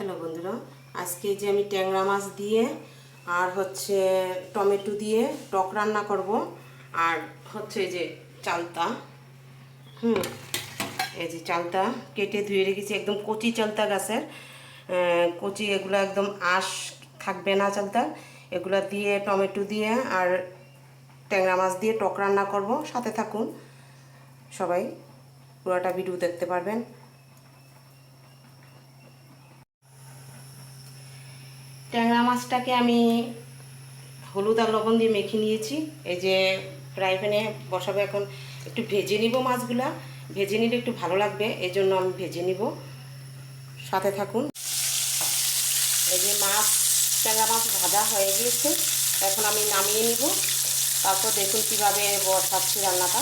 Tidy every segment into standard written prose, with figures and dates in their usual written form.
Hello বন্ধুরা, আজকে যে আমি ট্যাংরা মাছ দিয়ে আর হচ্ছে টমেটো দিয়ে টক রান্না করব। আর হচ্ছে এই যে চালতা, এই যে চালতা কেটে ধুয়ে রেখেছি, একদম কচি চালতা গাছের, কচি, এগুলো একদম আঁশ থাকবে না চালতা। এগুলো দিয়ে টমেটো দিয়ে আর ট্যাংরা মাছ দিয়ে টক রান্না করব। সাথে থাকুন, সবাই পুরোটা ভিডিও দেখতে পারবেন। ট্যাংরা মাছটাকে আমি হলুদ আর লবণ দিয়ে মেখে নিয়েছি। এই যে ফ্রাই প্যানে বসাবো, এখন একটু ভেজে নিব মাছগুলা। ভেজে নিলে একটু ভালো লাগবে, এই জন্য আমি ভেজে নিব। সাথে থাকুন। এই যে ট্যাংরা মাছ ভাজা হয়ে গিয়েছে, এখন আমি নামিয়ে নিব। তারপর দেখুন কীভাবে বসাচ্ছি রান্নাটা।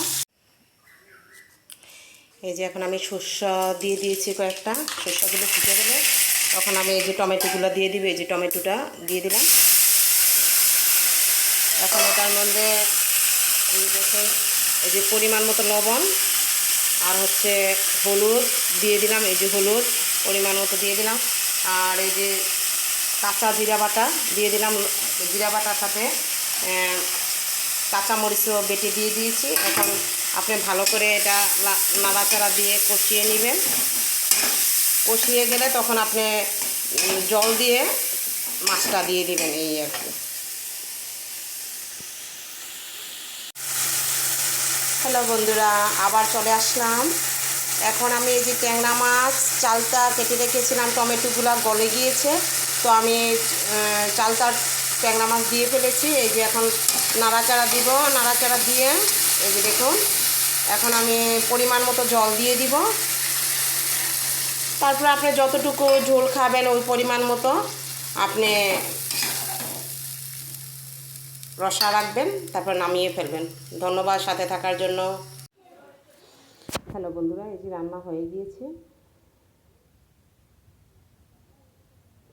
এই যে এখন আমি শস্য দিয়ে দিয়েছি কয়েকটা, শস্যগুলো ফুটে গেলে তখন আমি এই যে টমেটোগুলো দিয়ে দিব। এই যে টমেটোটা দিয়ে দিলাম। এখন এটার মধ্যে দেখুন এই যে পরিমাণ মতো লবণ আর হচ্ছে হলুদ দিয়ে দিলাম। এই যে হলুদ পরিমাণ মতো দিয়ে দিলাম। আর এই যে কাঁচা জিরা বাটা দিয়ে দিলাম। জিরা বাটার সাথে কাঁচামরিচও বেটে দিয়ে দিয়েছি। এখন আপনি ভালো করে এটা নাড়াচাড়া দিয়ে কষিয়ে নেবেন। কষিয়ে গেলে তখন আপনি জল দিয়ে মাছটা দিয়ে দিবেন, এই আর কি। হ্যালো বন্ধুরা, আবার চলে আসলাম। এখন আমি এই যে ট্যাংরা মাছ চালটা কেটে রেখেছিলাম, টমেটোগুলো গলে গিয়েছে, তো আমি চালটার ট্যাংরা মাছ দিয়ে ফেলেছি। এই যে এখন নাড়াচাড়া দিব। নাড়াচাড়া দিয়ে এই যে দেখুন, এখন আমি পরিমাণ মতো জল দিয়ে দিব। তারপর আপনি যতটুকু ঝোল খাবেন ওই পরিমাণ মতো আপনি রসা রাখবেন, তারপর নামিয়ে ফেলবেন। ধন্যবাদ সাথে থাকার জন্য। হ্যালো বন্ধুরা, এই যে রান্না হয়ে গিয়েছে।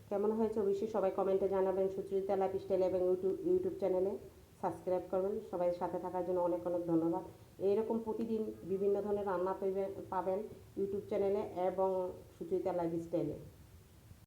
কেমন হয়েছে অবশ্যই সবাই কমেন্টে জানাবেন। সুচরিতা লাইফস্টাইল এবং ইউটিউব চ্যানেলে সাবস্ক্রাইব করবেন। সবাই সাথে থাকার জন্য অনেক অনেক ধন্যবাদ। এইরকম প্রতিদিন বিভিন্ন ধরনের রান্না পাবেন ইউটিউব চ্যানেলে এবং সুচরিতা লাইফস্টাইলে।